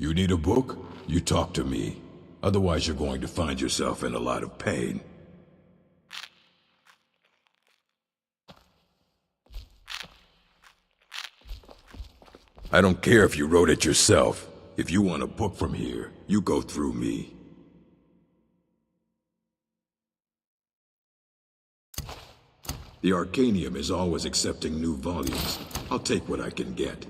You need a book? You talk to me. Otherwise you're going to find yourself in a lot of pain. I don't care if you wrote it yourself. If you want a book from here, you go through me. The Arcanium is always accepting new volumes. I'll take what I can get.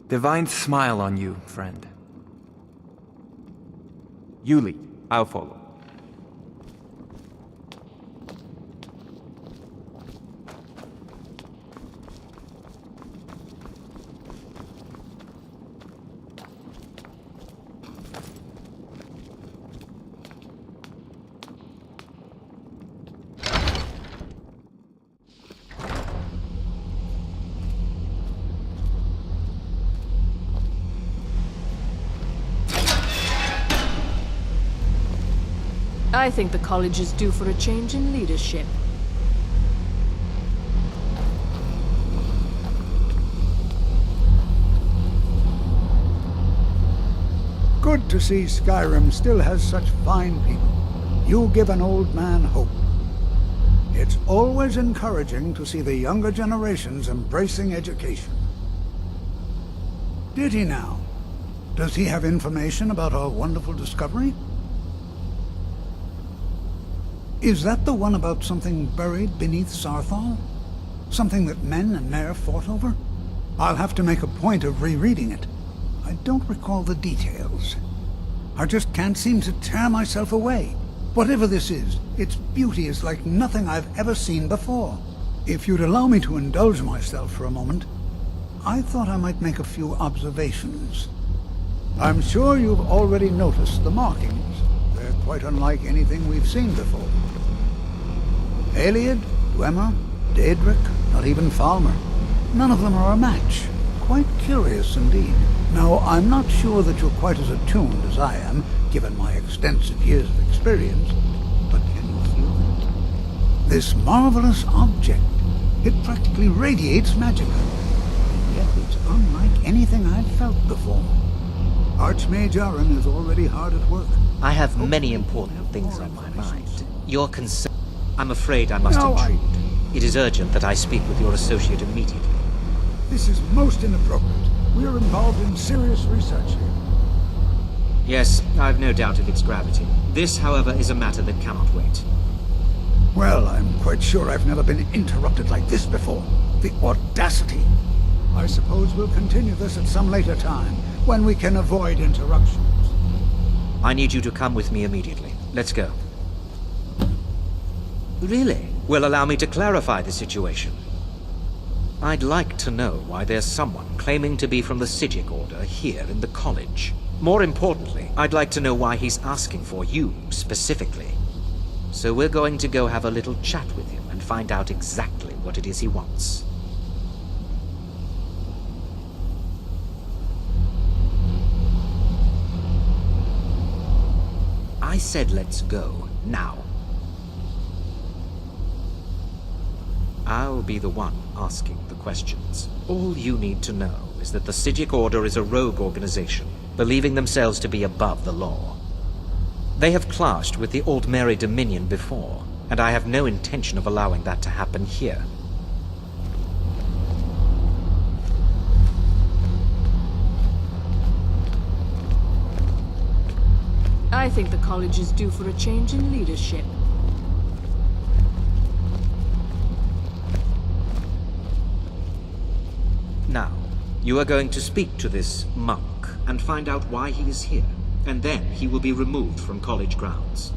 Divine smile on you, friend. You lead. I'll follow. I think the college is due for a change in leadership. Good to see Skyrim still has such fine people. You give an old man hope. It's always encouraging to see the younger generations embracing education. Did he now? Does he have information about our wonderful discovery? Is that the one about something buried beneath Sarthal? Something that men and Mare fought over? I'll have to make a point of rereading it. I don't recall the details. I just can't seem to tear myself away. Whatever this is, its beauty is like nothing I've ever seen before. If you'd allow me to indulge myself for a moment, I thought I might make a few observations. I'm sure you've already noticed the markings. They're quite unlike anything we've seen before. Aliad, Dwemer, Daedric, not even Falmer. None of them are a match. Quite curious indeed. Now, I'm not sure that you're quite as attuned as I am, given my extensive years of experience, but can you feel it? This marvelous object, it practically radiates magicka, and yet it's unlike anything I've felt before. Archmage Aaron is already hard at work. I have many important things on my mind. Your concern... I'm afraid I must intrude. It is urgent that I speak with your associate immediately. This is most inappropriate. We are involved in serious research here. Yes, I've no doubt of its gravity. This, however, is a matter that cannot wait. Well, I'm quite sure I've never been interrupted like this before. The audacity. I suppose we'll continue this at some later time, when we can avoid interruptions. I need you to come with me immediately. Let's go. Really? Well, allow me to clarify the situation. I'd like to know why there's someone claiming to be from the Psijic Order here in the college. More importantly, I'd like to know why he's asking for you, specifically. So we're going to go have a little chat with him and find out exactly what it is he wants. I said let's go, now. I'll be the one asking the questions. All you need to know is that the Psijic Order is a rogue organization, believing themselves to be above the law. They have clashed with the Altmeri Dominion before, and I have no intention of allowing that to happen here. I think the college is due for a change in leadership. Now, you are going to speak to this monk and find out why he is here, and then he will be removed from college grounds.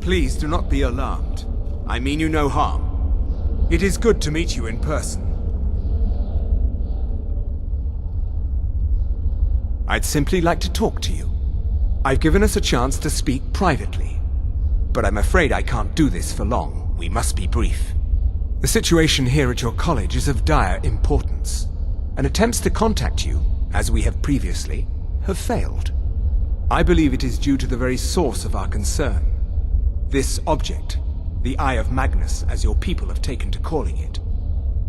Please do not be alarmed. I mean you no harm. It is good to meet you in person. I'd simply like to talk to you. I've given us a chance to speak privately. But I'm afraid I can't do this for long. We must be brief. The situation here at your college is of dire importance, and attempts to contact you, as we have previously, have failed. I believe it is due to the very source of our concern. This object, the Eye of Magnus, as your people have taken to calling it.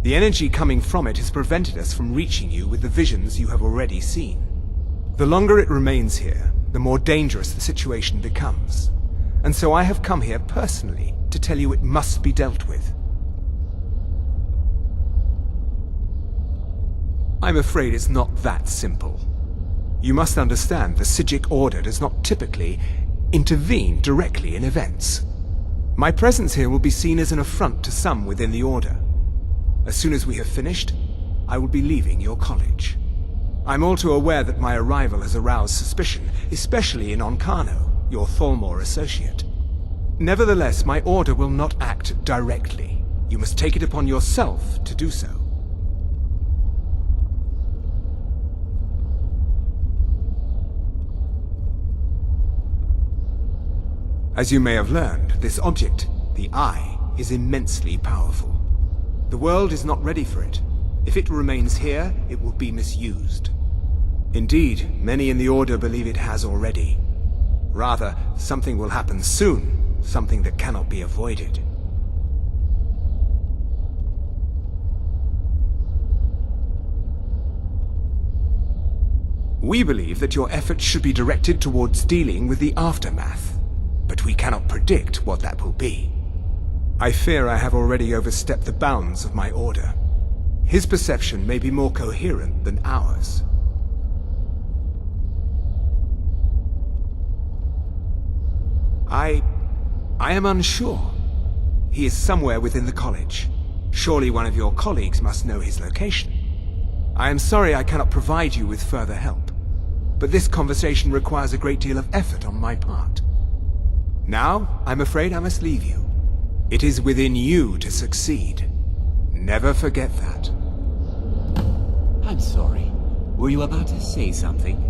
The energy coming from it has prevented us from reaching you with the visions you have already seen. The longer it remains here, the more dangerous the situation becomes. And so I have come here personally to tell you it must be dealt with. I'm afraid it's not that simple. You must understand the Psijic Order does not typically intervene directly in events. My presence here will be seen as an affront to some within the Order. As soon as we have finished, I will be leaving your college. I'm all too aware that my arrival has aroused suspicion, especially in Onkano, your Thalmor associate. Nevertheless, my Order will not act directly. You must take it upon yourself to do so. As you may have learned, this object, the Eye, is immensely powerful. The world is not ready for it. If it remains here, it will be misused. Indeed, many in the Order believe it has already. Rather, something will happen soon, something that cannot be avoided. We believe that your efforts should be directed towards dealing with the aftermath. But we cannot predict what that will be. I fear I have already overstepped the bounds of my Order. His perception may be more coherent than ours. I am unsure. He is somewhere within the college. Surely one of your colleagues must know his location. I am sorry I cannot provide you with further help, but this conversation requires a great deal of effort on my part. Now, I'm afraid I must leave you. It is within you to succeed. Never forget that. I'm sorry. Were you about to say something?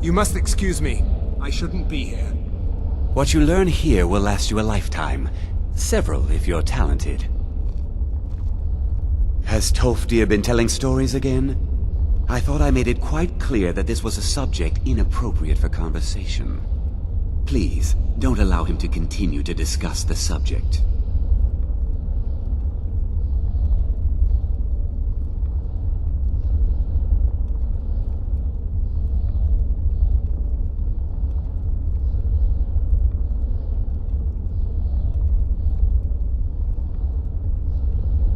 You must excuse me. I shouldn't be here. What you learn here will last you a lifetime. Several, if you're talented. Has Tolfdir been telling stories again? I thought I made it quite clear that this was a subject inappropriate for conversation. Please, don't allow him to continue to discuss the subject.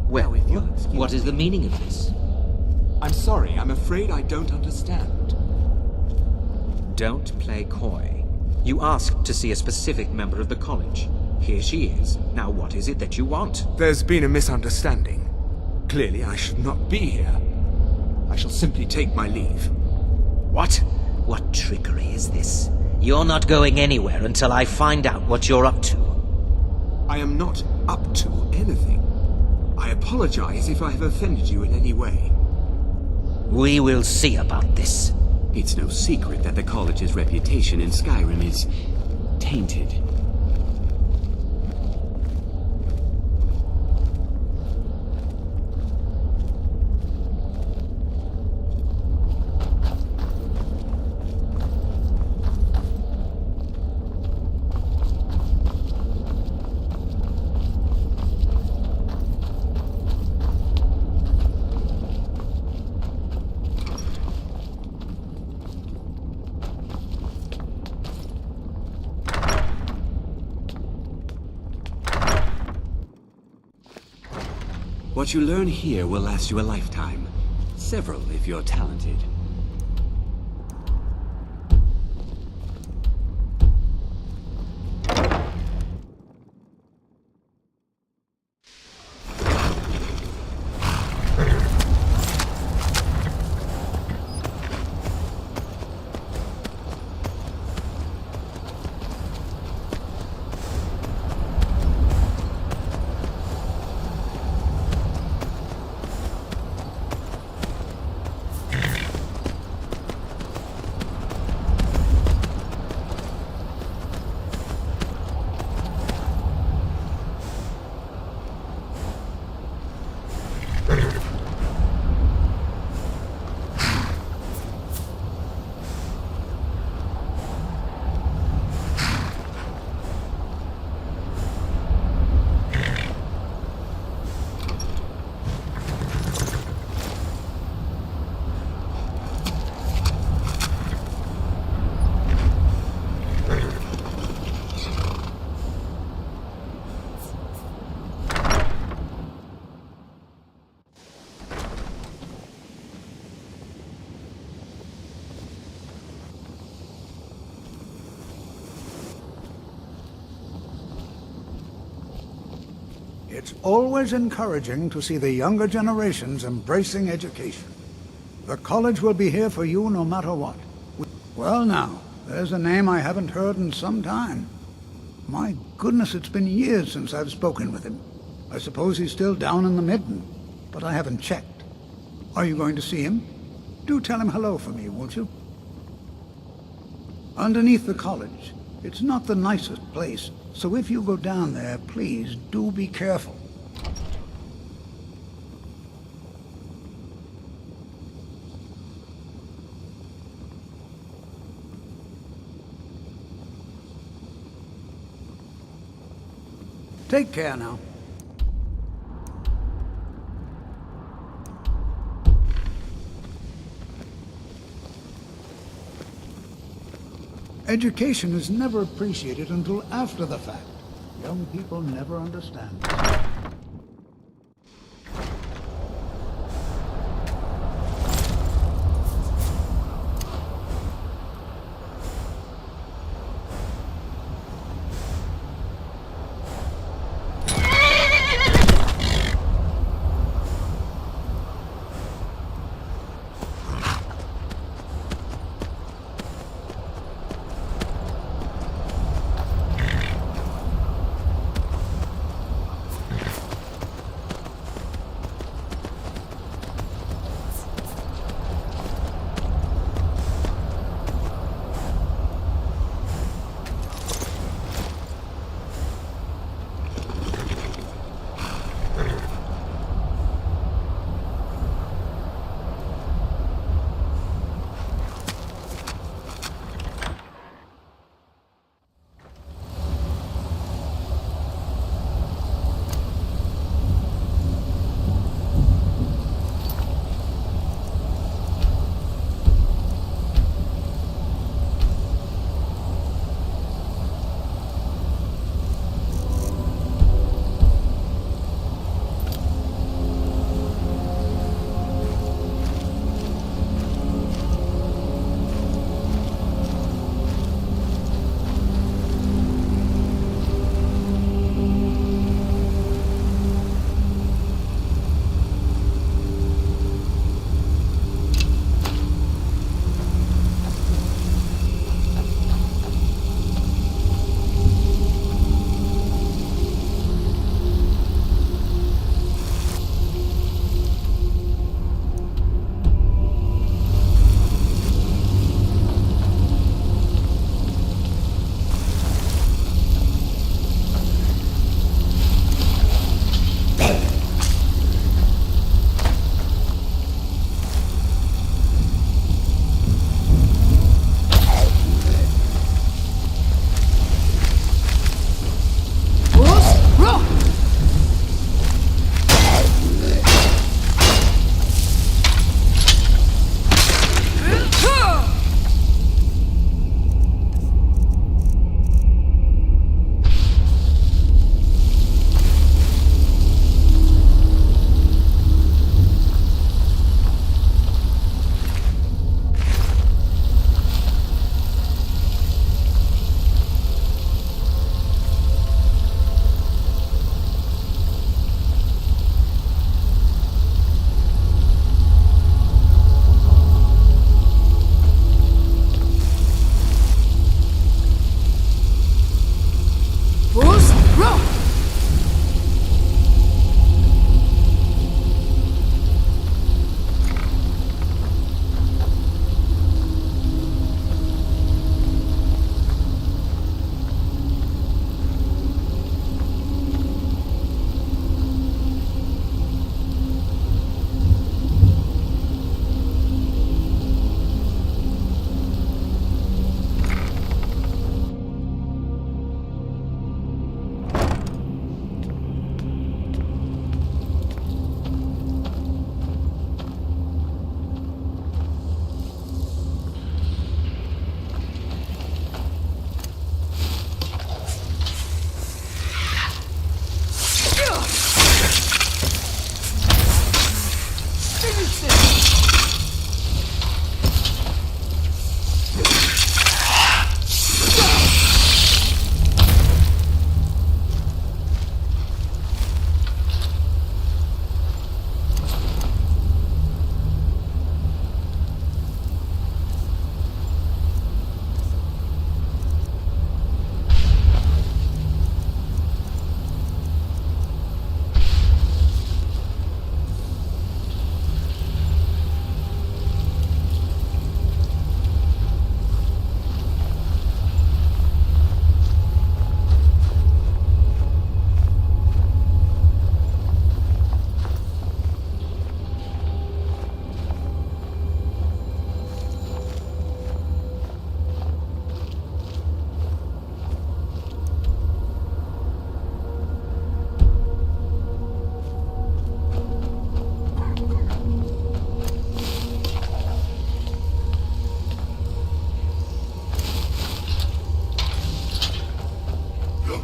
Well, what is the meaning of this? I'm sorry, I'm afraid I don't understand. Don't play coy. You asked to see a specific member of the college. Here she is. Now what is it that you want? There's been a misunderstanding. Clearly I should not be here. I shall simply take my leave. What? What trickery is this? You're not going anywhere until I find out what you're up to. I am not up to anything. I apologize if I have offended you in any way. We will see about this. It's no secret that the college's reputation in Skyrim is tainted. What you learn here will last you a lifetime. Several if you're talented. It's always encouraging to see the younger generations embracing education. The college will be here for you no matter what. Well now, there's a name I haven't heard in some time. My goodness, it's been years since I've spoken with him. I suppose he's still down in the Midden, but I haven't checked. Are you going to see him? Do tell him hello for me, won't you? Underneath the college. It's not the nicest place, so if you go down there, please do be careful. Take care now. Education is never appreciated until after the fact. Young people never understand.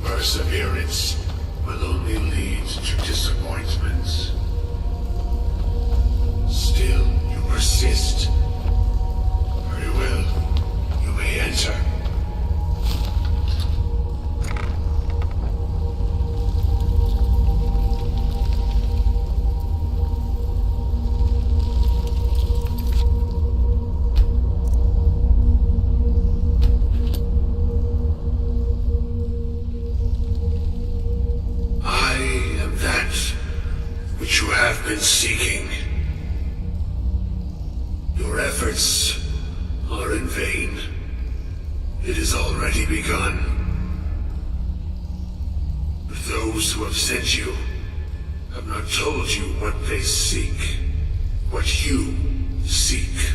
Perseverance will only lead to disappointments. Still, you persist. Very well. You may enter. Been seeking. Your efforts are in vain. It has already begun. But those who have sent you have not told you what they seek, what you seek.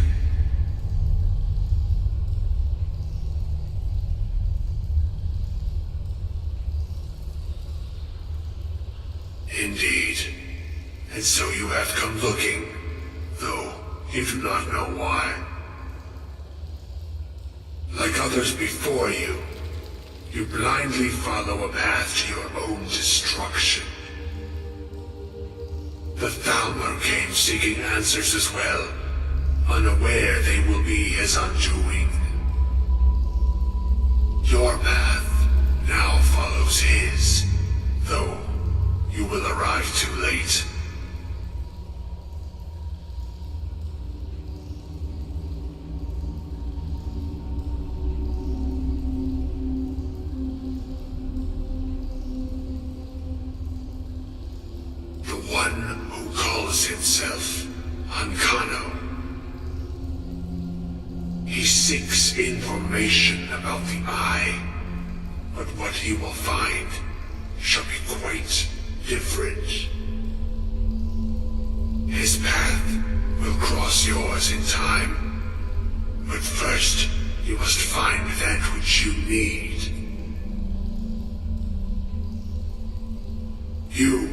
Indeed. And so you have come looking, though you do not know why. Like others before you, you blindly follow a path to your own destruction. The Thalmor came seeking answers as well, unaware they will be his undoing. Your path now follows his, though you will arrive too late. Himself, Ankano. He seeks information about the Eye, but what he will find shall be quite different. His path will cross yours in time, but first you must find that which you need. You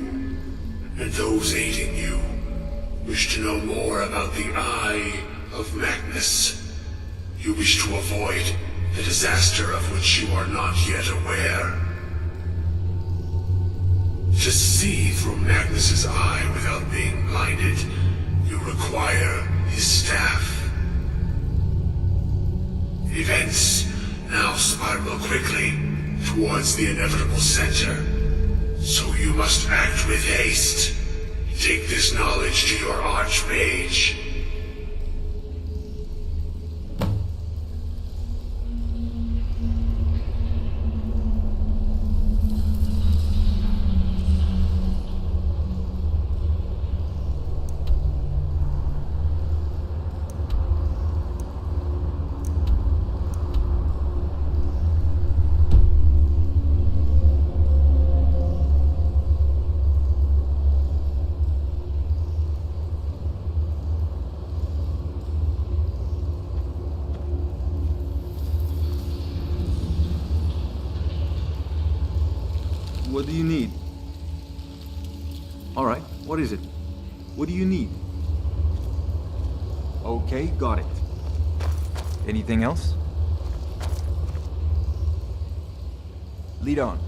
and those aiding you wish to know more about the Eye of Magnus. You wish to avoid the disaster of which you are not yet aware. To see through Magnus's eye without being blinded, you require his staff. Events now spiral quickly towards the inevitable center, so you must act with haste. Take this knowledge to your Archmage. What do you need? All right, what is it? What do you need? Okay, got it. Anything else? Lead on.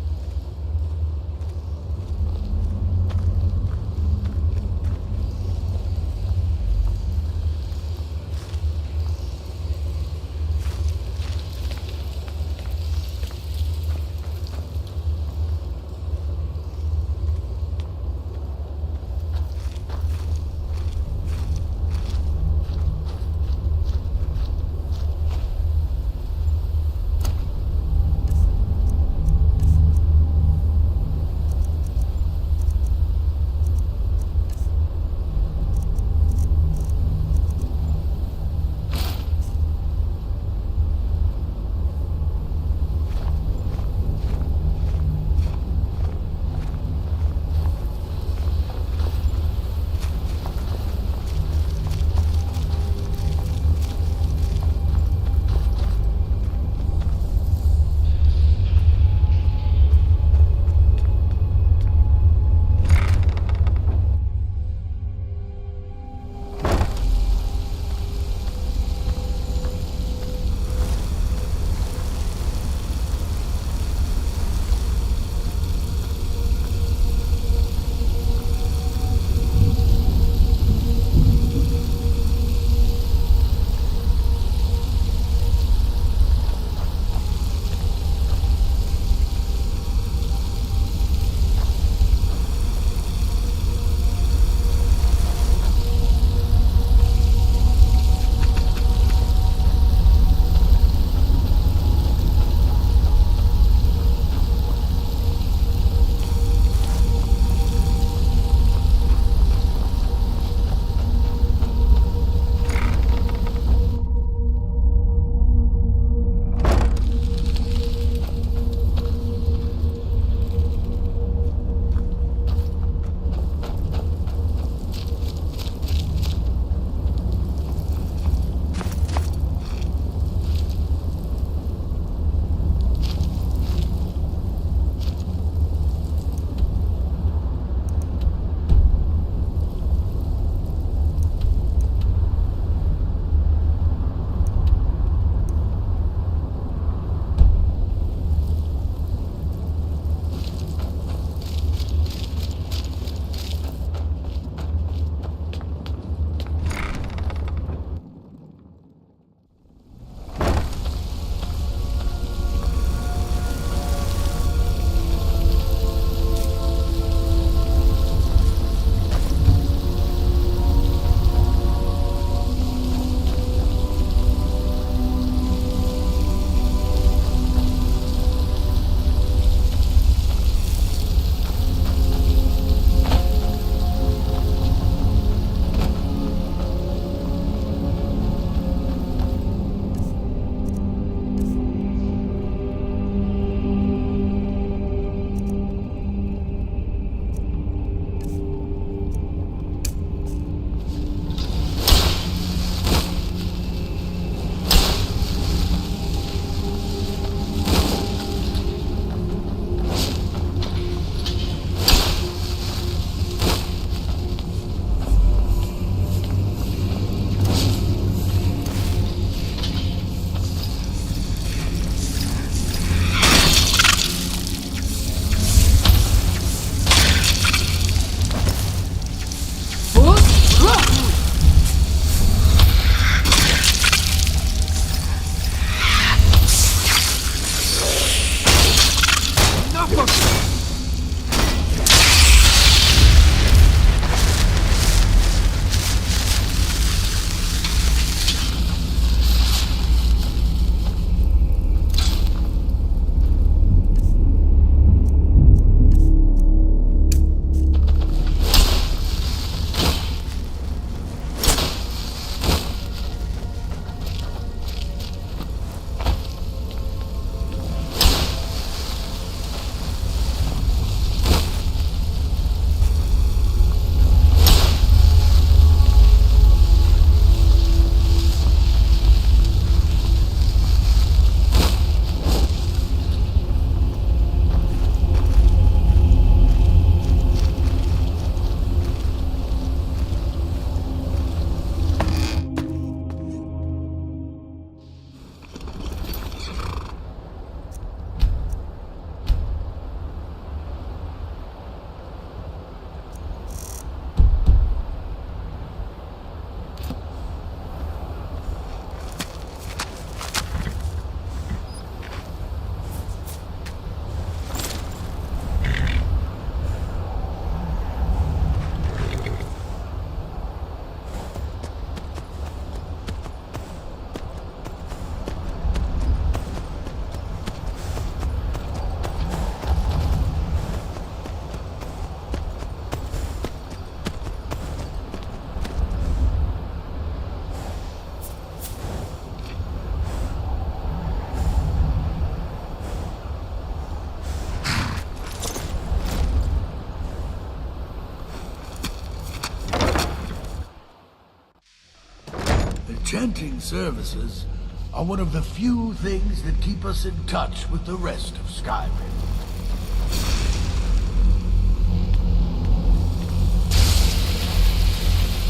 Chanting services are one of the few things that keep us in touch with the rest of Skyrim.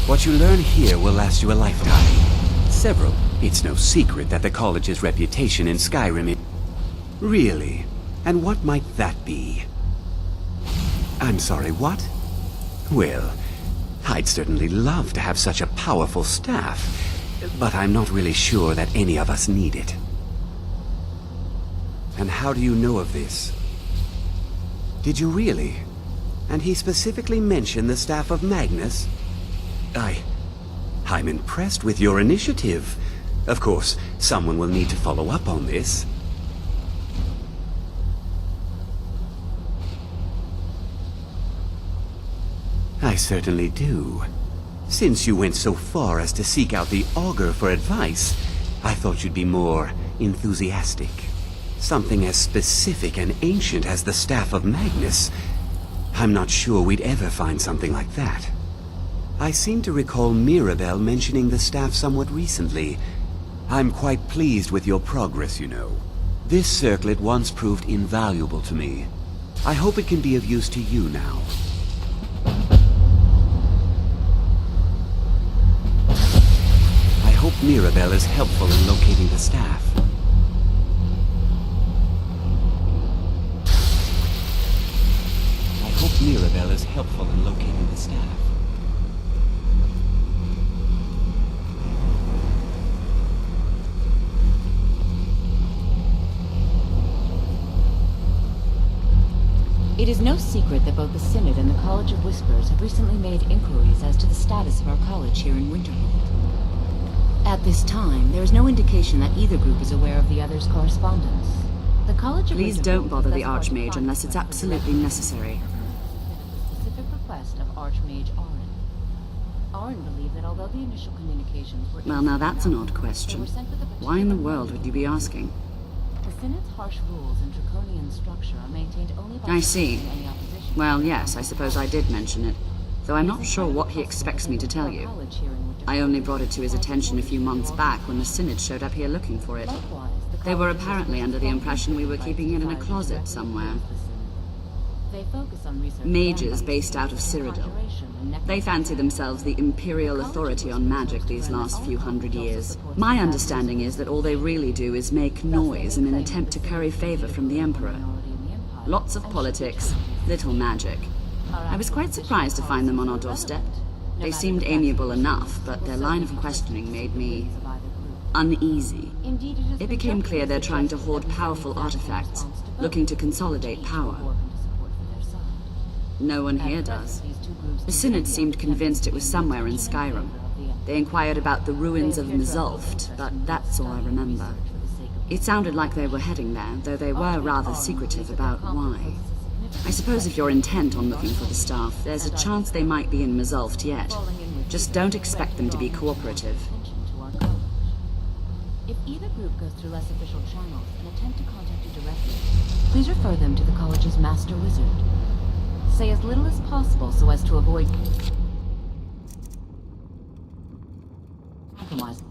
What you learn here will last you a lifetime. Several. It's no secret that the college's reputation in Skyrim is... Really? And what might that be? I'm sorry, what? Well, I'd certainly love to have such a powerful staff, but I'm not really sure that any of us need it. And how do you know of this? Did you really? And he specifically mentioned the staff of Magnus? I'm impressed with your initiative. Of course, someone will need to follow up on this. I certainly do. Since you went so far as to seek out the Augur for advice, I thought you'd be more enthusiastic. Something as specific and ancient as the Staff of Magnus. I'm not sure we'd ever find something like that. I seem to recall Mirabelle mentioning the staff somewhat recently. I'm quite pleased with your progress, you know. This circlet once proved invaluable to me. I hope it can be of use to you now. I hope Mirabelle is helpful in locating the staff. I hope Mirabelle is helpful in locating the staff. It is no secret that both the Synod and the College of Whispers have recently made inquiries as to the status of our college here in Winterhold. At this time, there is no indication that either group is aware of the other's correspondence. The College of Please Winterhold don't bother the thus far Archmage unless it's absolutely necessary. the specific request of Archmage Arin. Arin believed that although the initial communications were... Well, now that's an odd question. they were sent with a Why in the particular world would you be asking? The Synod's harsh rules and draconian structure are maintained only by... I see. any opposition. Well, yes, I suppose I did mention it. Though I'm not sure what he expects me to tell you. I only brought it to his attention a few months back when the Synod showed up here looking for it. They were apparently under the impression we were keeping it in a closet somewhere. Mages based out of Cyrodiil. They fancy themselves the imperial authority on magic these last few hundred years. My understanding is that all they really do is make noise in an attempt to curry favor from the Emperor. Lots of politics, little magic. I was quite surprised to find them on our doorstep. They seemed amiable enough, but their line of questioning made me uneasy. It became clear they're trying to hoard powerful artifacts, looking to consolidate power. No one here does. The Synod seemed convinced it was somewhere in Skyrim. They inquired about the ruins of Mzulft, but that's all I remember. It sounded like they were heading there, though they were rather secretive about why. I suppose if you're intent on looking for the staff, there's a chance they might be in Mzulft yet. Just don't expect them to be cooperative. If either group goes through less official channels and attempt to contact you directly, please refer them to the college's master wizard. Say as little as possible so as to avoid compromise.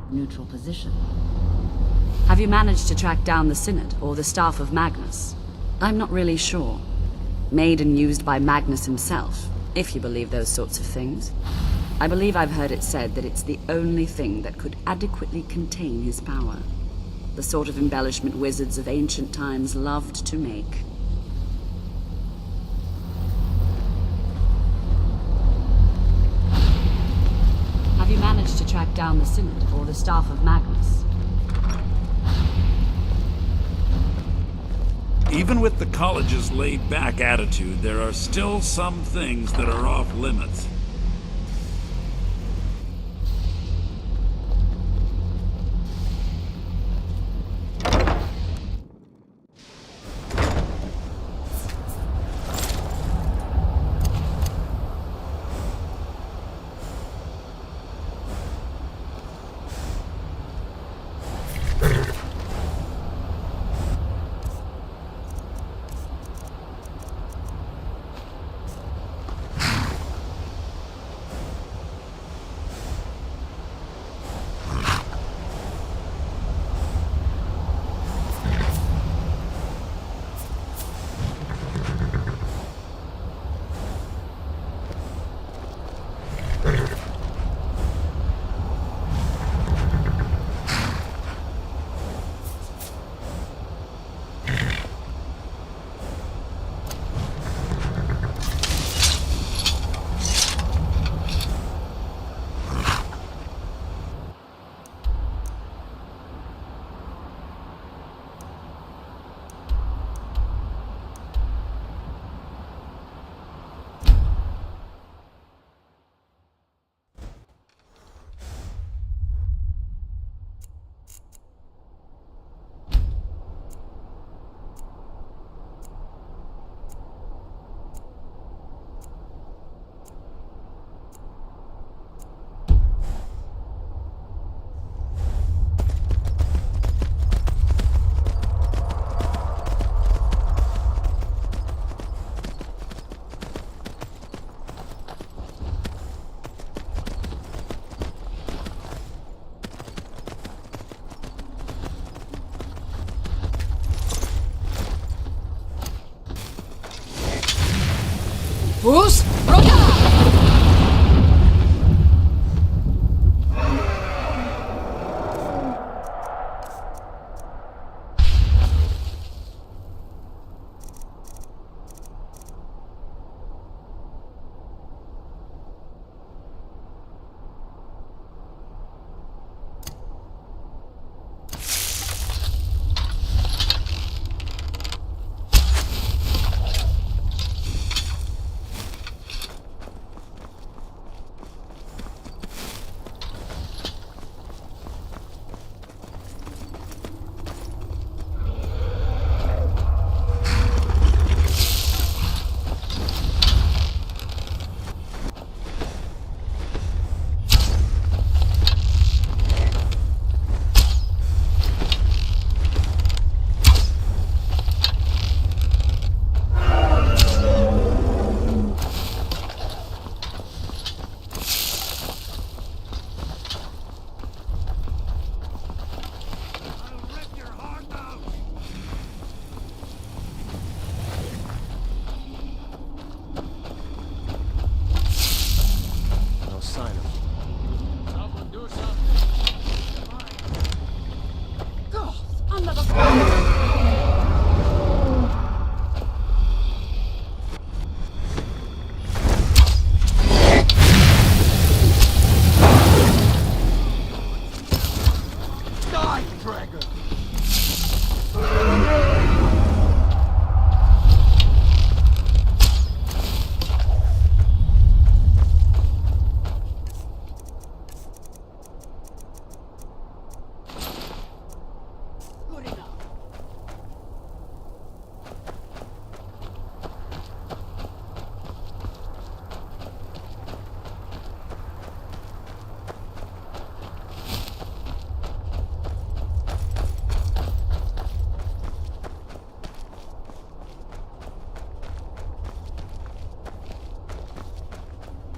Neutral position. Have you managed to track down the Synod or the staff of Magnus? I'm not really sure. Made and used by Magnus himself, if you believe those sorts of things. I believe I've heard it said that it's the only thing that could adequately contain his power. The sort of embellishment wizards of ancient times loved to make. Have you managed to track down the Synod or the staff of Magnus? Even with the college's laid-back attitude, there are still some things that are off limits. Who's Roda?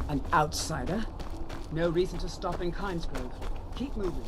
An outsider? No reason to stop in Kinesgrove. Keep moving.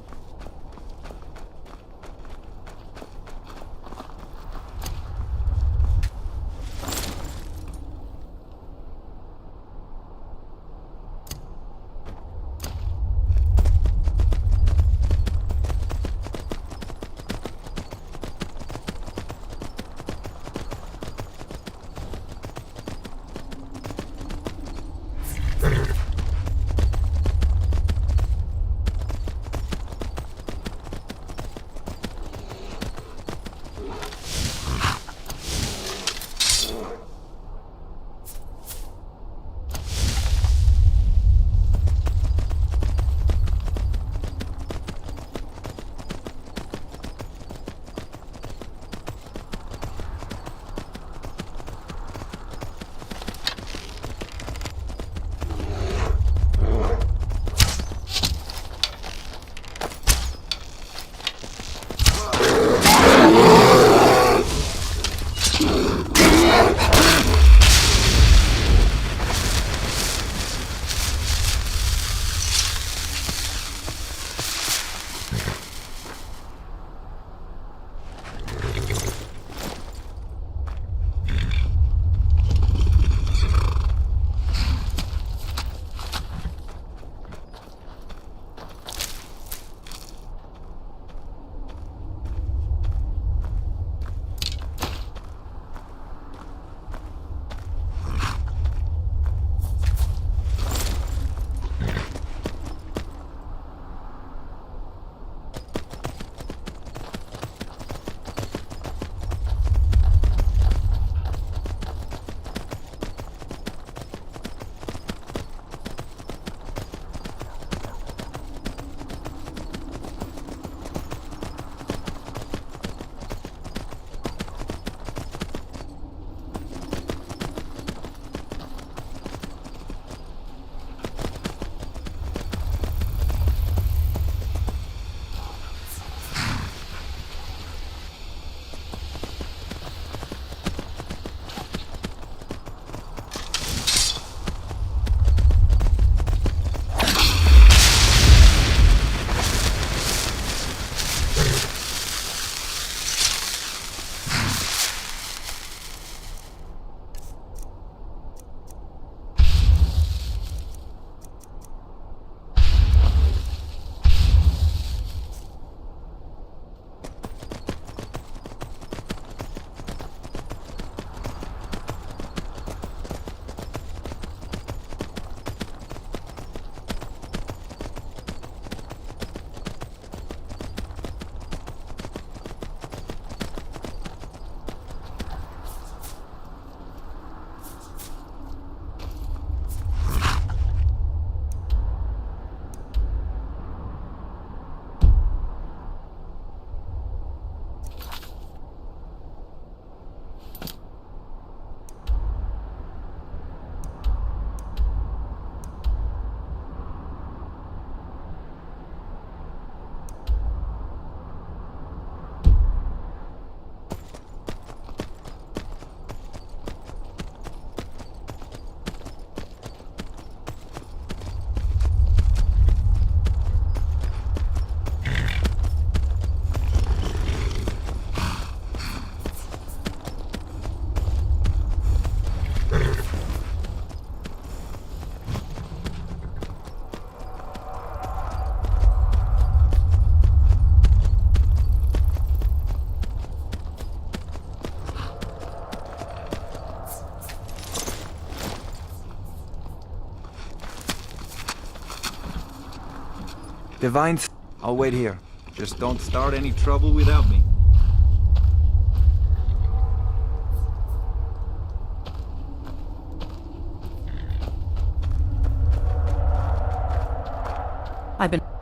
Divine... I'll wait here. Just don't start any trouble without me.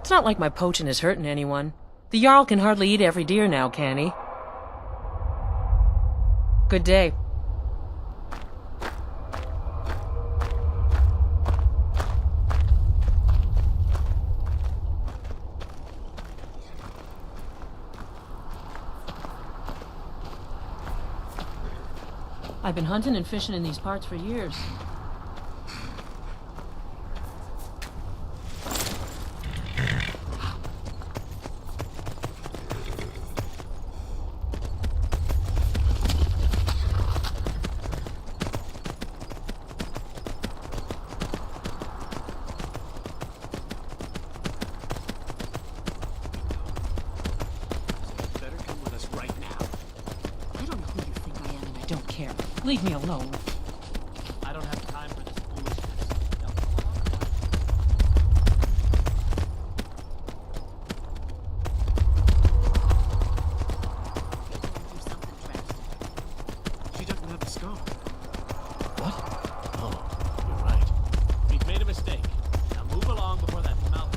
It's not like my poaching is hurting anyone. The Jarl can hardly eat every deer now, can he? Good day. I've been hunting and fishing in these parts for years. Leave me alone. I don't have time for this foolishness. She doesn't have the scar. What? Oh, you're right. We've made a mistake. Now move along before that mouth.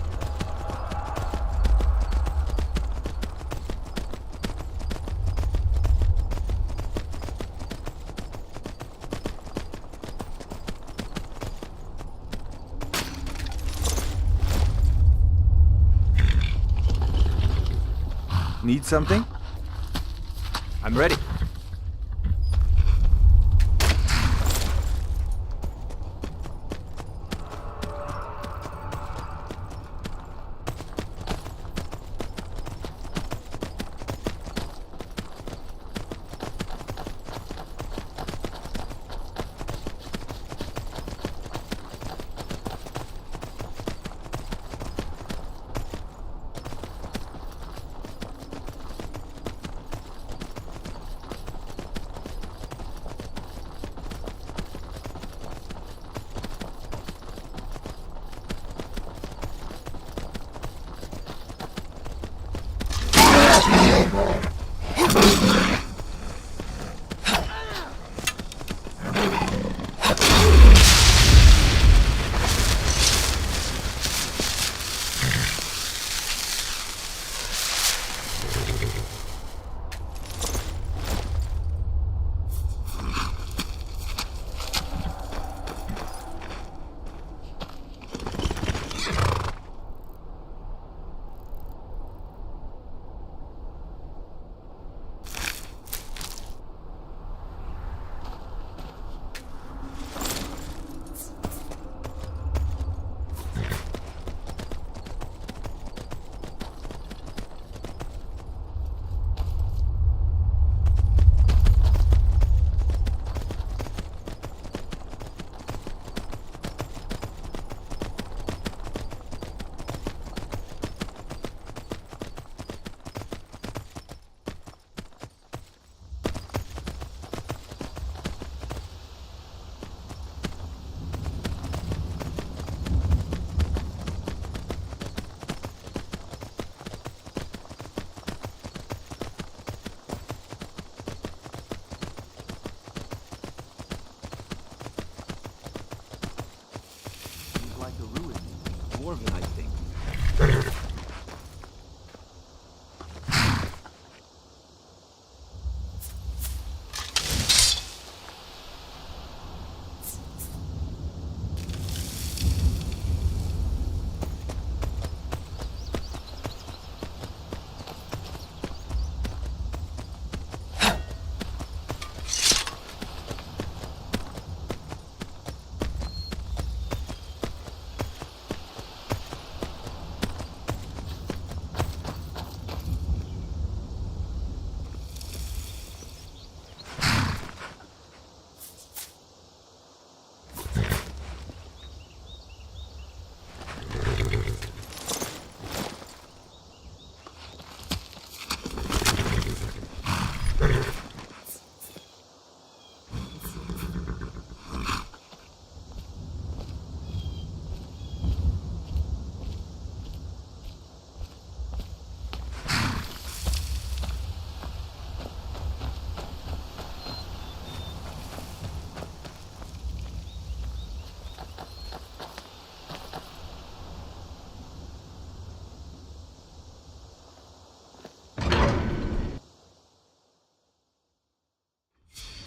Need something? I'm ready.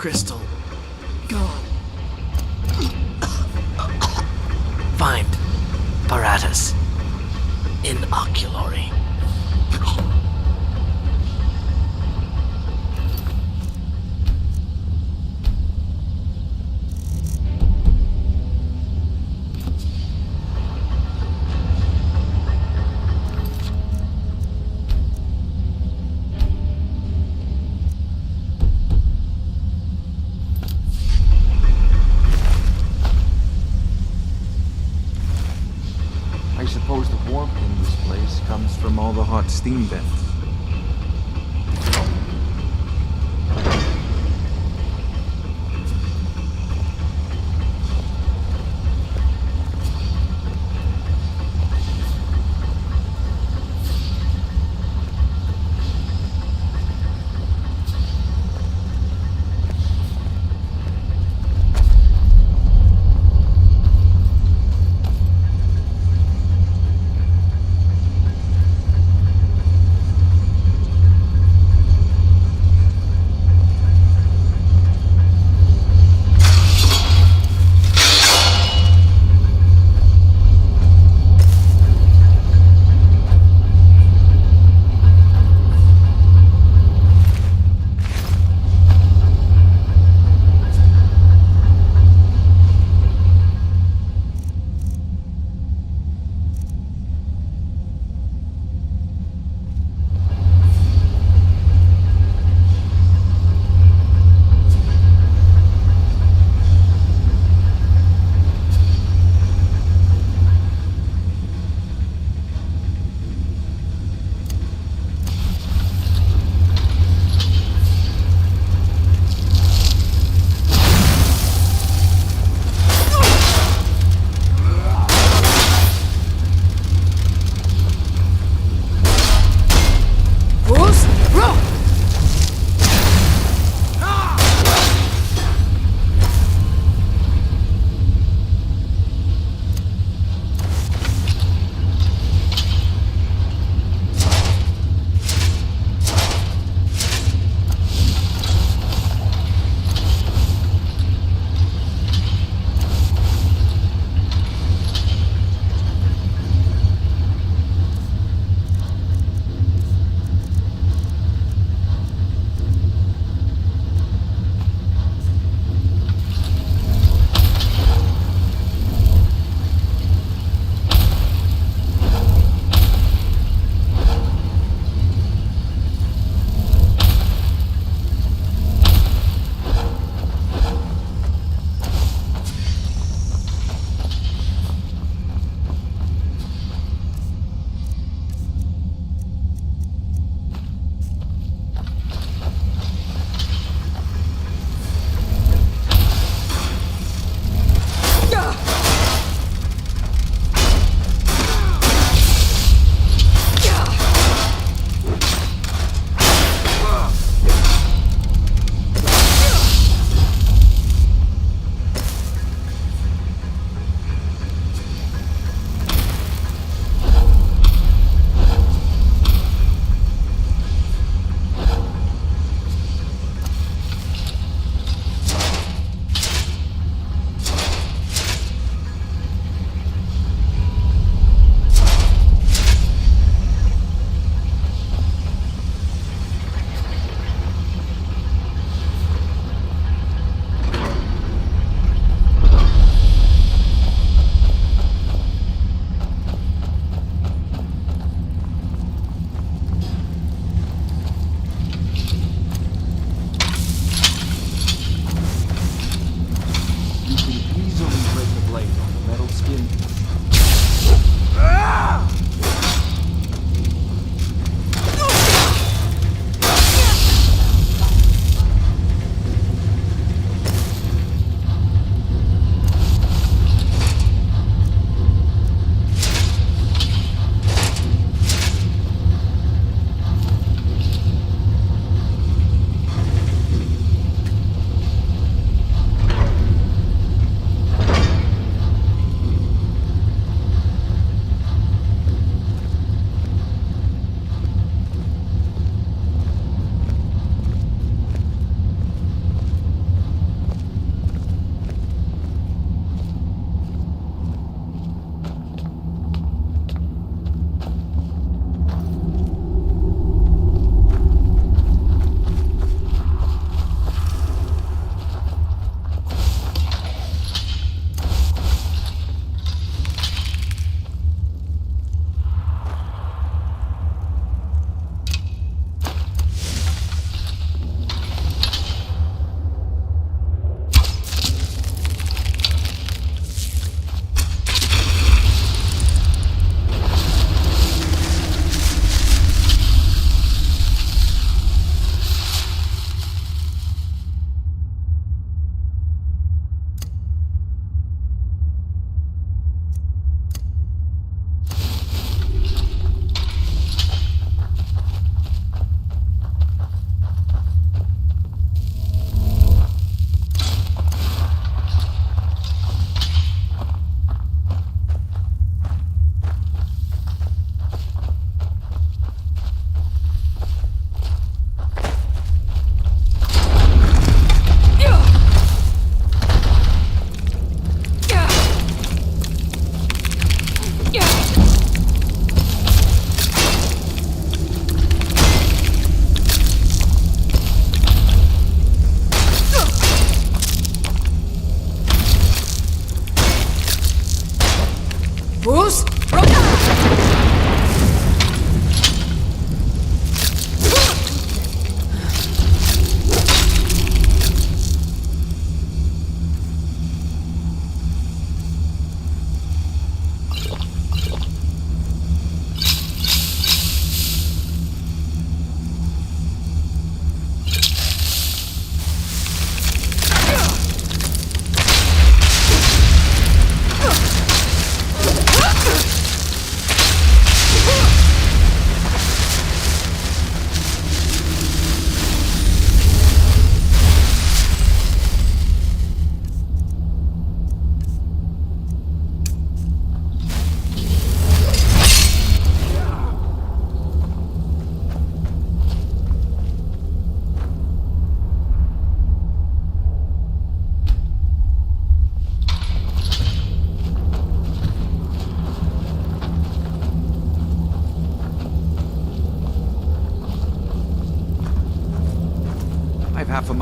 crystal gone. Find apparatus inoculory. I suppose the warmth in this place comes from all the hot steam vents.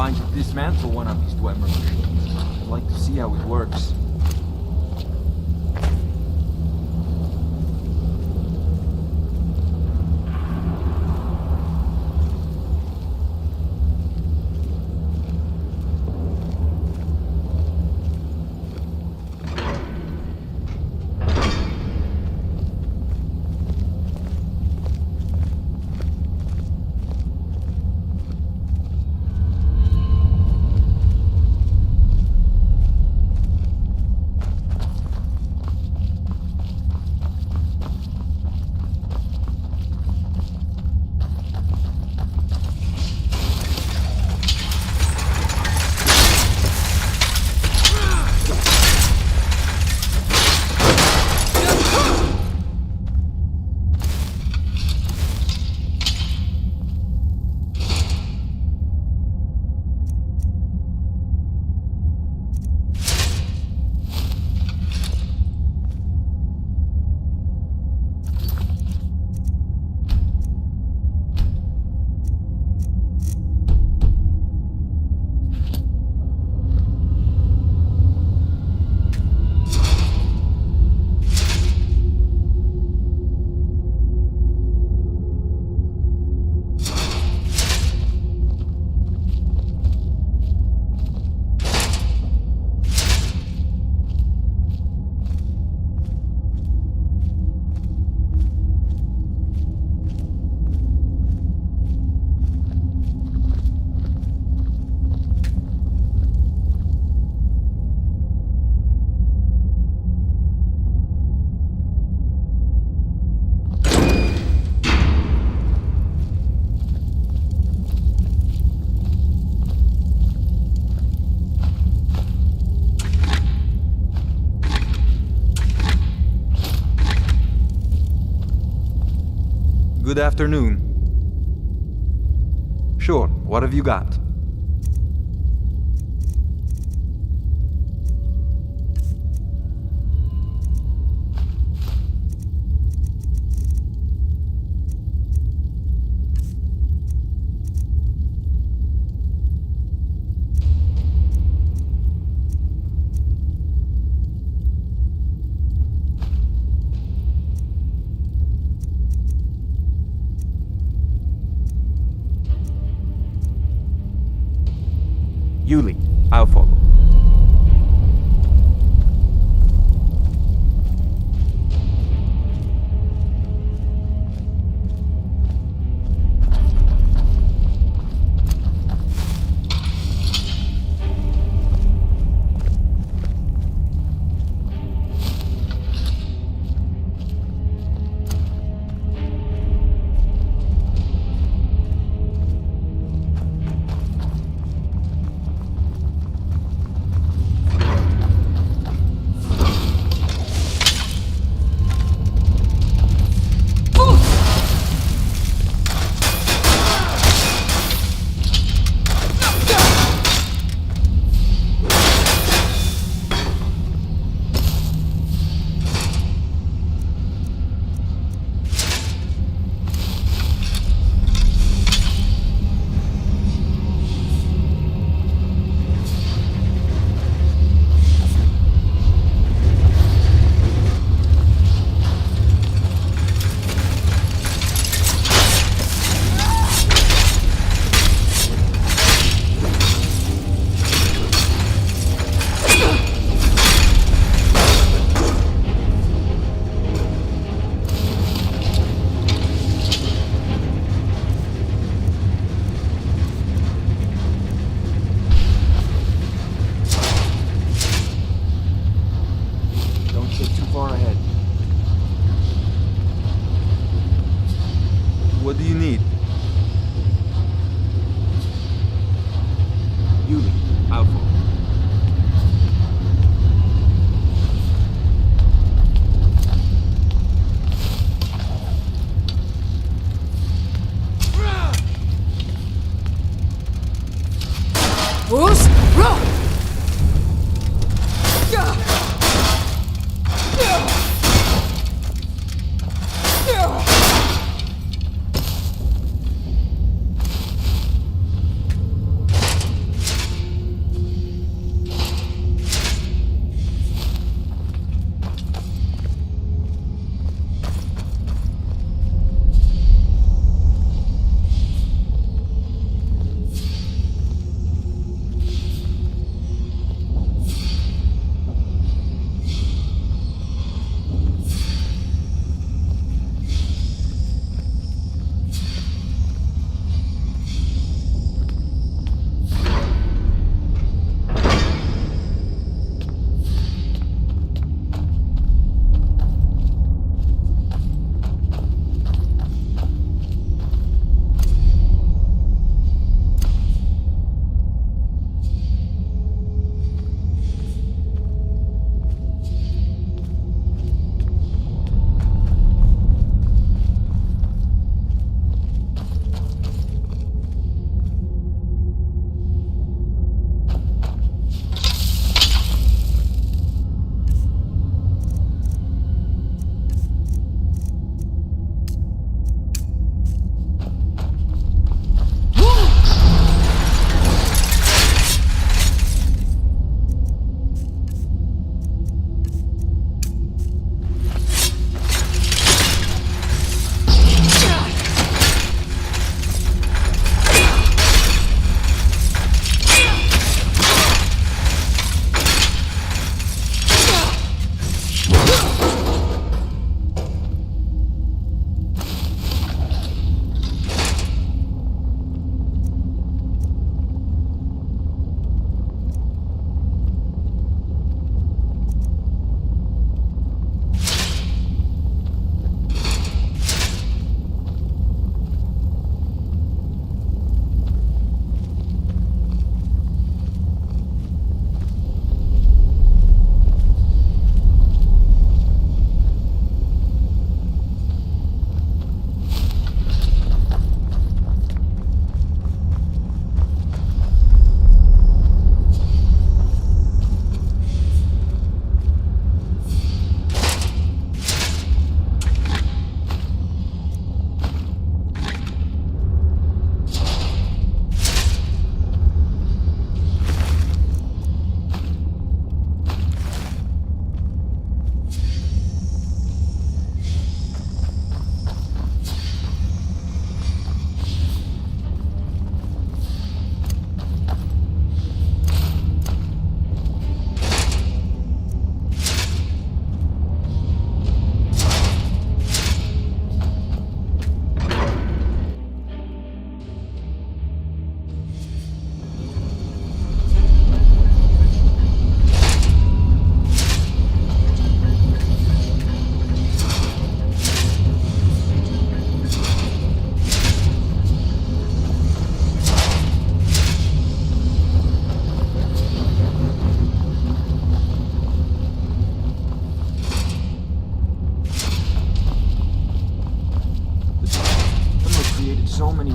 mind to dismantle one of these Dwemer machines. I'd like to see how it works. Good afternoon. Sure, what have you got? Yuli, I'll follow. What do you need? Yuli, Alpha. Bruce, run!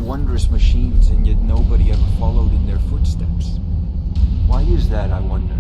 wondrous machines, and yet nobody ever followed in their footsteps. Why is that, I wonder?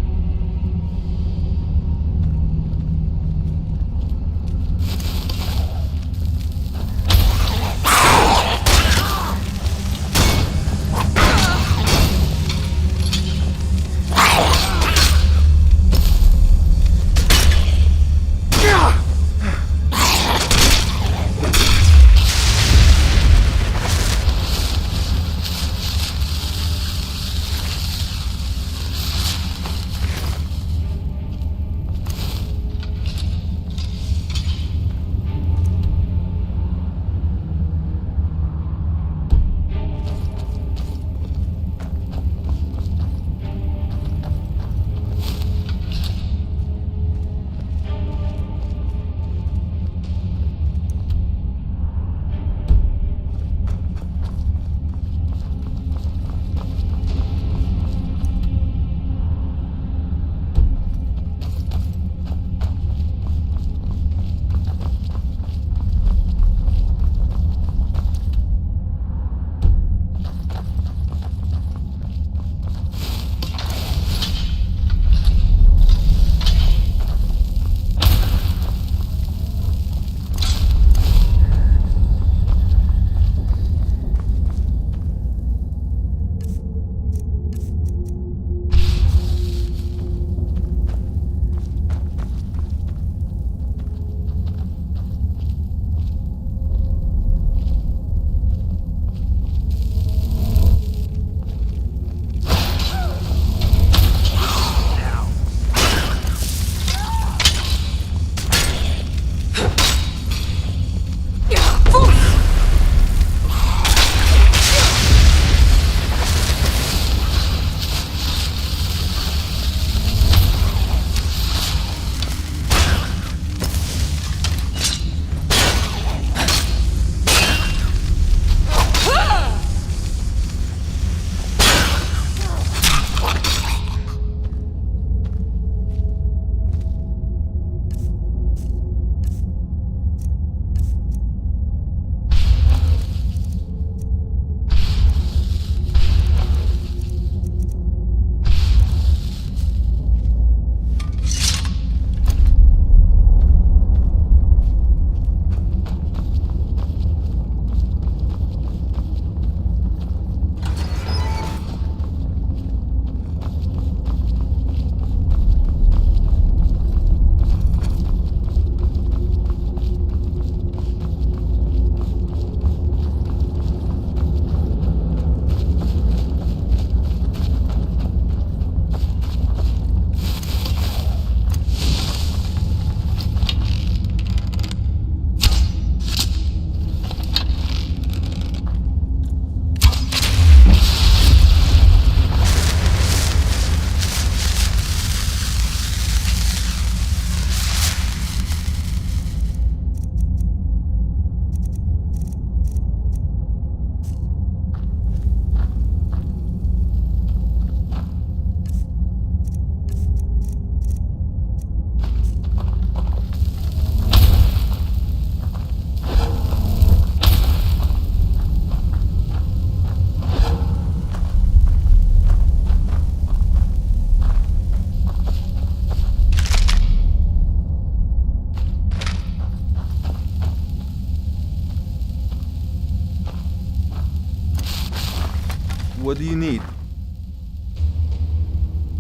What do you need?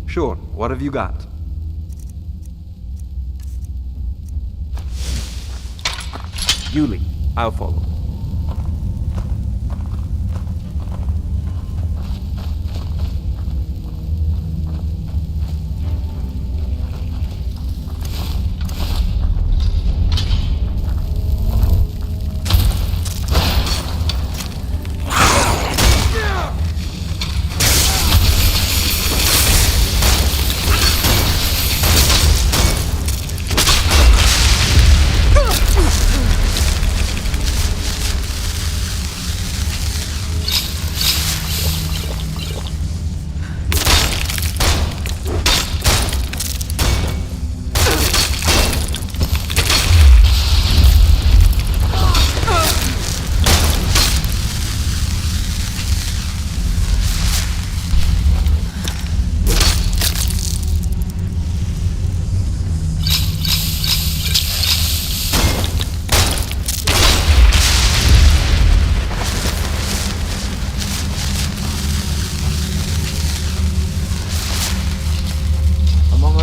Sure, what have you got? Yuli, I'll follow.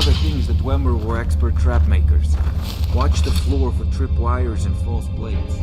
other things the Dwemer were expert trap makers. Watch the floor for tripwires and false blades.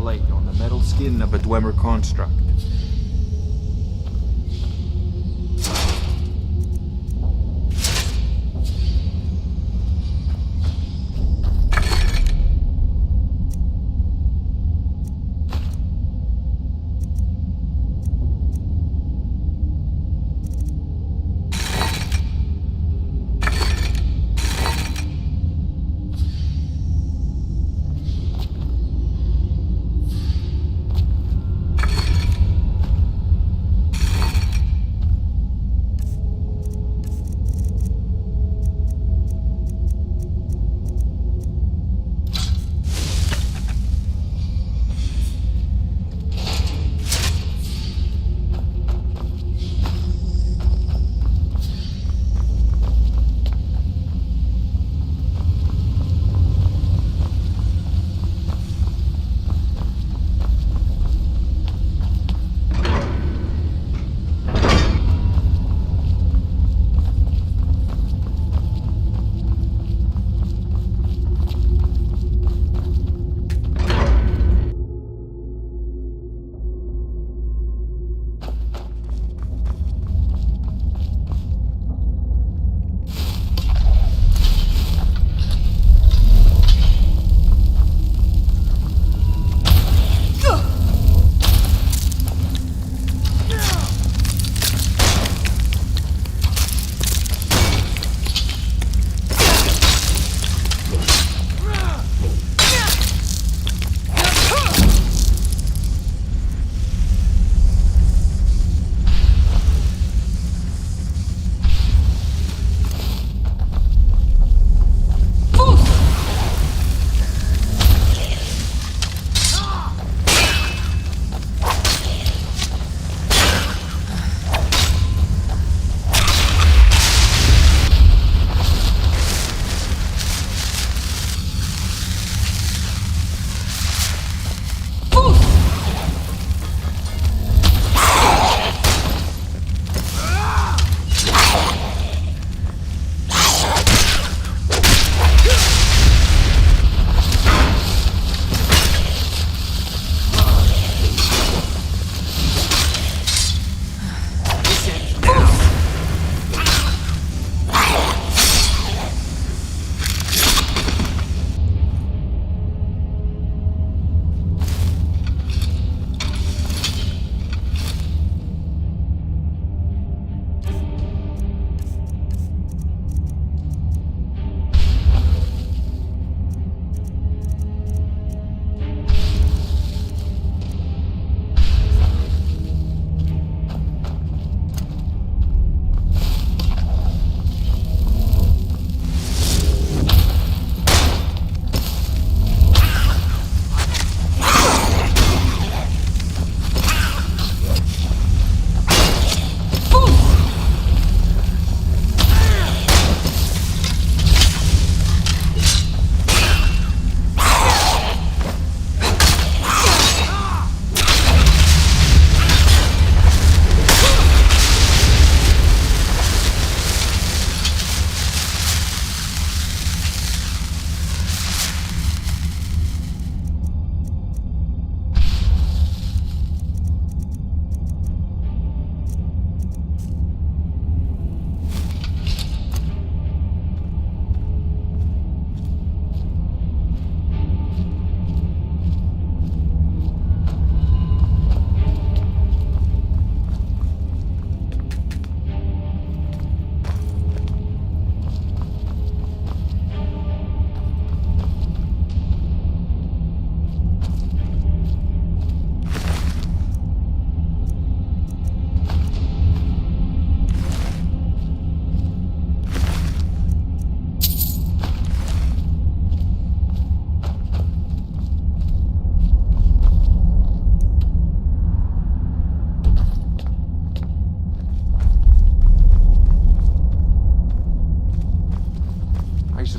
plate on the metal skin of a Dwemer construct.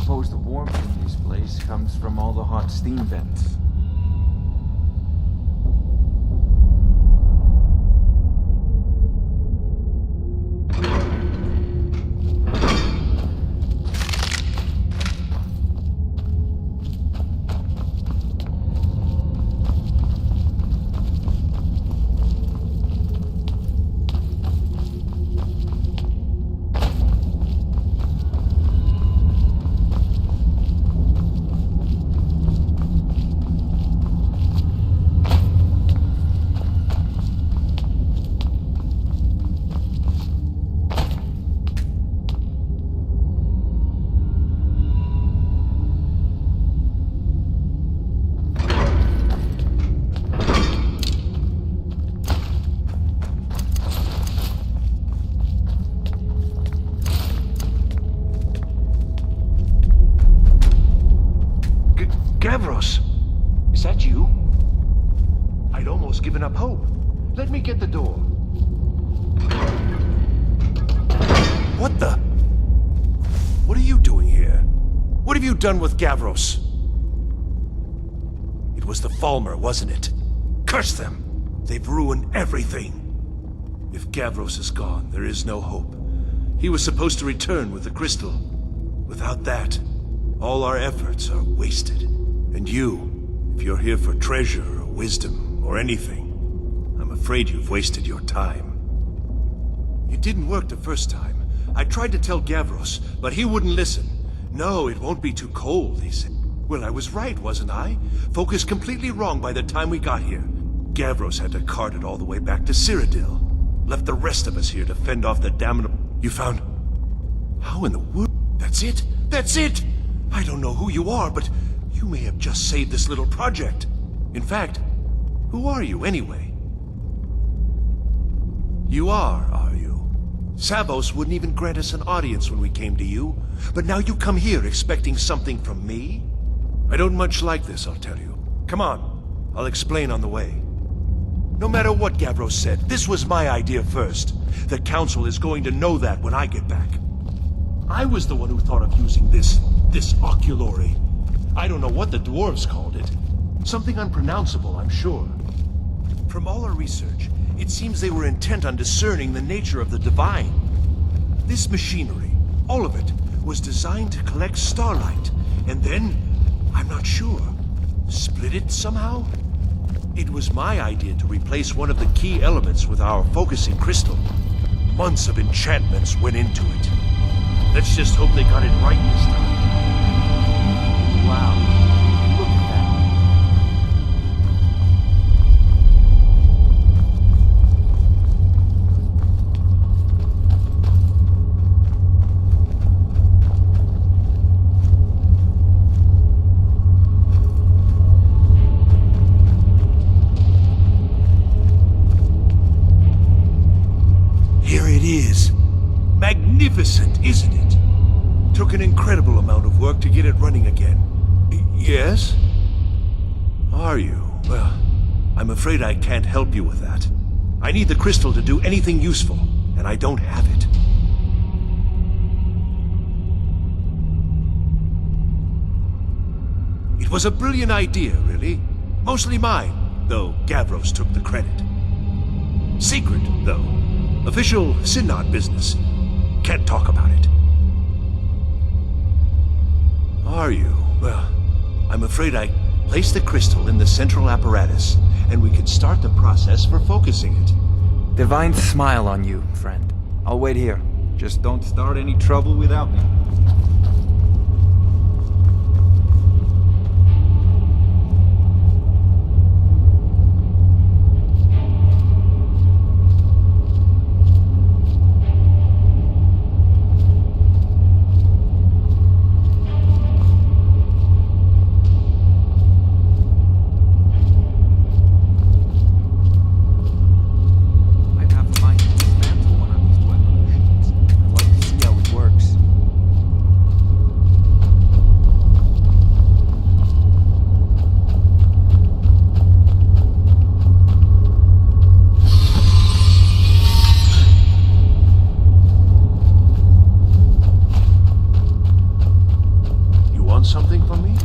suppose the warmth in this place comes from all the hot steam vents. Gavros. Is that you? I'd almost given up hope. Let me get the door. What the? What are you doing here? What have you done with Gavros? It was the Falmer, wasn't it? Curse them! They've ruined everything. If Gavros is gone, there is no hope. He was supposed to return with the crystal. Without that, all our efforts are wasted. And you, if you're here for treasure or wisdom or anything, I'm afraid you've wasted your time. It didn't work the first time. I tried to tell Gavros, but he wouldn't listen. No, it won't be too cold, he said. Well, I was right, wasn't I? Focused completely wrong by the time we got here. Gavros had to cart it all the way back to Cyrodiil. Left the rest of us here to fend off the damnable... You found... How in the world... That's it? That's it! I don't know who you are, but you may have just saved this little project. In fact, who are you anyway? You are you? Savos wouldn't even grant us an audience when we came to you, but now you come here expecting something from me? I don't much like this, I'll tell you. Come on, I'll explain on the way. No matter what Gavros said, this was my idea first. The Council is going to know that when I get back. I was the one who thought of using this oculory. I don't know what the dwarves called it. Something unpronounceable, I'm sure. From all our research, it seems they were intent on discerning the nature of the divine. This machinery, all of it, was designed to collect starlight, and then, I'm not sure, split it somehow? It was my idea to replace one of the key elements with our focusing crystal. Months of enchantments went into it. Let's just hope they got it right this time. Wow. Look at Here it is. Magnificent, isn't it? Took an incredible amount of work to get it running again. Yes? Are you? Well, I'm afraid I can't help you with that. I need the crystal to do anything useful, and I don't have it. It was a brilliant idea, really. Mostly mine, though Gavros took the credit. Secret, though. Official Synod business. Can't talk about it. Are you? Well, I'm afraid I placed the crystal in the central apparatus, and we could start the process for focusing it. Divine smile on you, friend. I'll wait here. Just don't start any trouble without me. Something from me?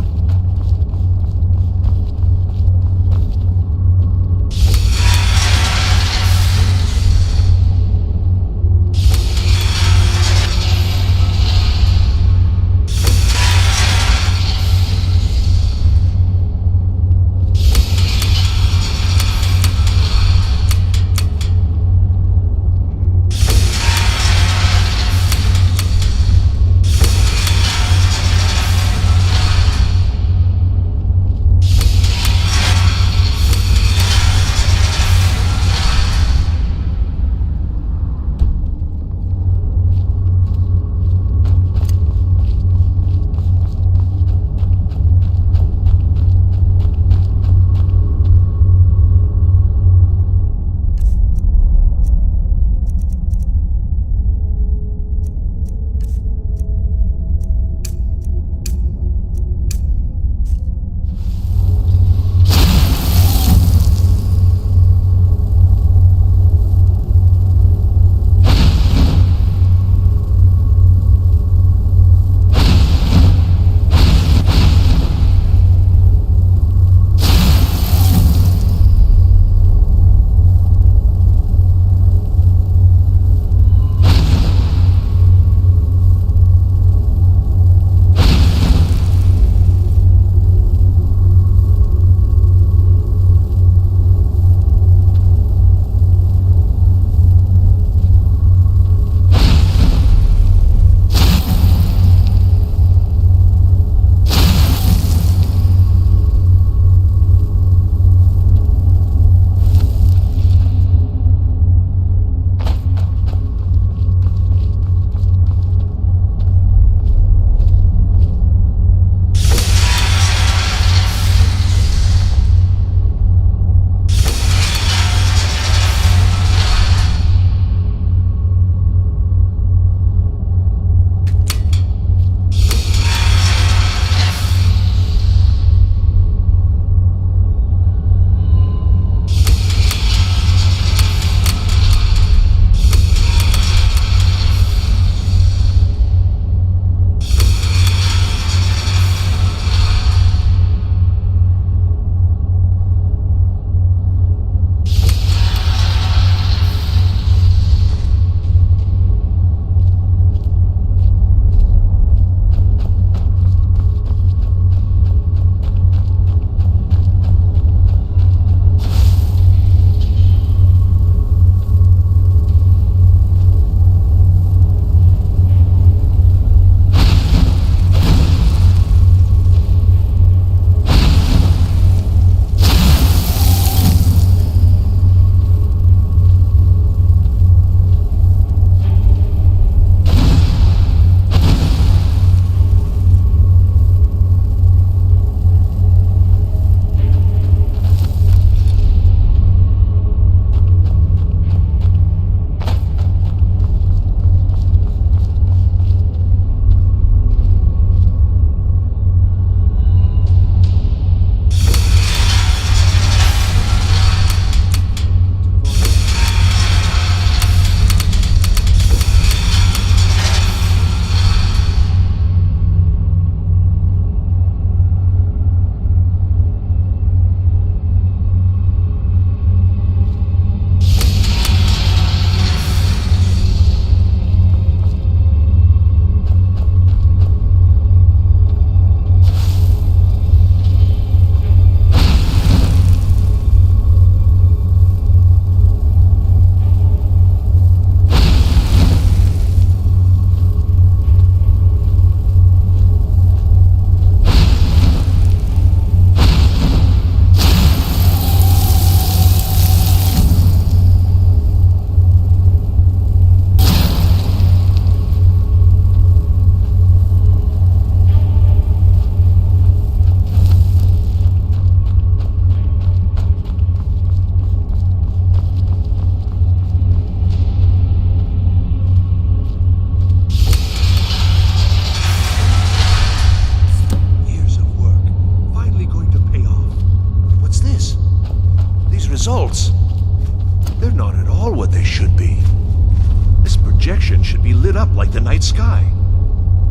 night sky.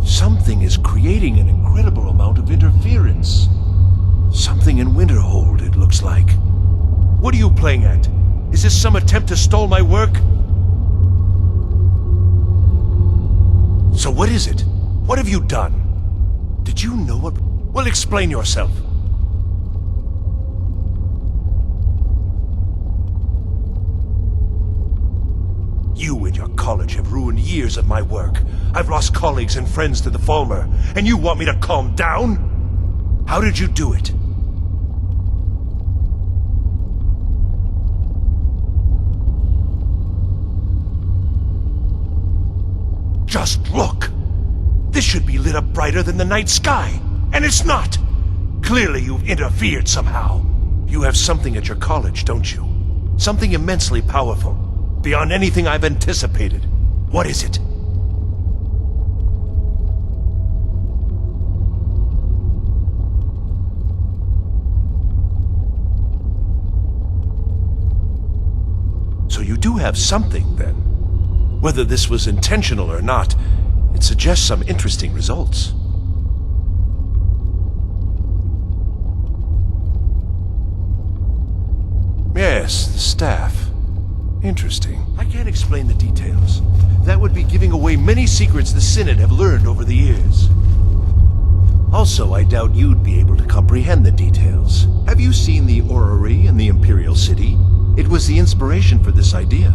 Something is creating an incredible amount of interference. Something in Winterhold, it looks like. What are you playing at? Is this some attempt to stall my work? So what is it? What have you done? Did you know what... Well, explain yourself. You and your college have ruined years of my work. I've lost colleagues and friends to the Falmer, and you want me to calm down? How did you do it? Just look! This should be lit up brighter than the night sky, and it's not! Clearly you've interfered somehow. You have something at your college, don't you? Something immensely powerful, beyond anything I've anticipated. What is it? So you do have something, then? Whether this was intentional or not, it suggests some interesting results. Yes, the staff. Interesting. I can't explain the details. That would be giving away many secrets the Synod have learned over the years. Also, I doubt you'd be able to comprehend the details. Have you seen the orrery in the Imperial City? It was the inspiration for this idea.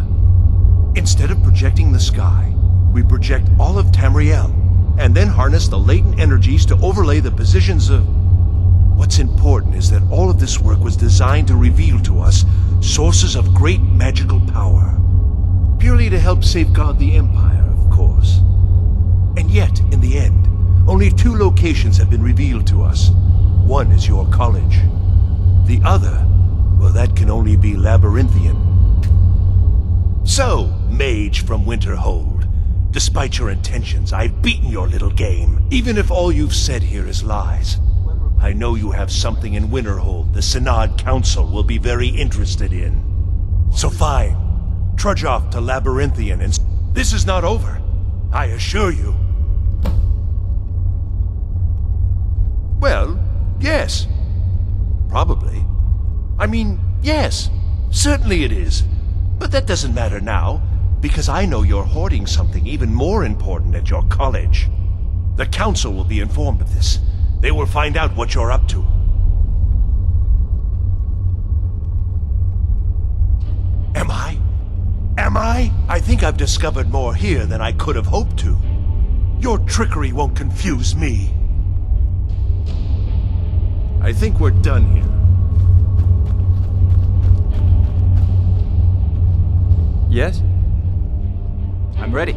Instead of projecting the sky, we project all of Tamriel, and then harness the latent energies to overlay the positions of... What's important is that all of this work was designed to reveal to us sources of great magical power. Purely to help safeguard the Empire, of course. And yet, in the end, only 2 locations have been revealed to us. One is your college. The other, well, that can only be Labyrinthian. So, mage from Winterhold, despite your intentions, I've beaten your little game, even if all you've said here is lies. I know you have something in Winterhold the Synod Council will be very interested in. So fine, trudge off to Labyrinthian and... This is not over, I assure you. Well, yes. Probably. I mean, yes, certainly it is. But that doesn't matter now, because I know you're hoarding something even more important at your college. The Council will be informed of this. They will find out what you're up to. Am I? Am I? I think I've discovered more here than I could have hoped to. Your trickery won't confuse me. I think we're done here. Yes? I'm ready.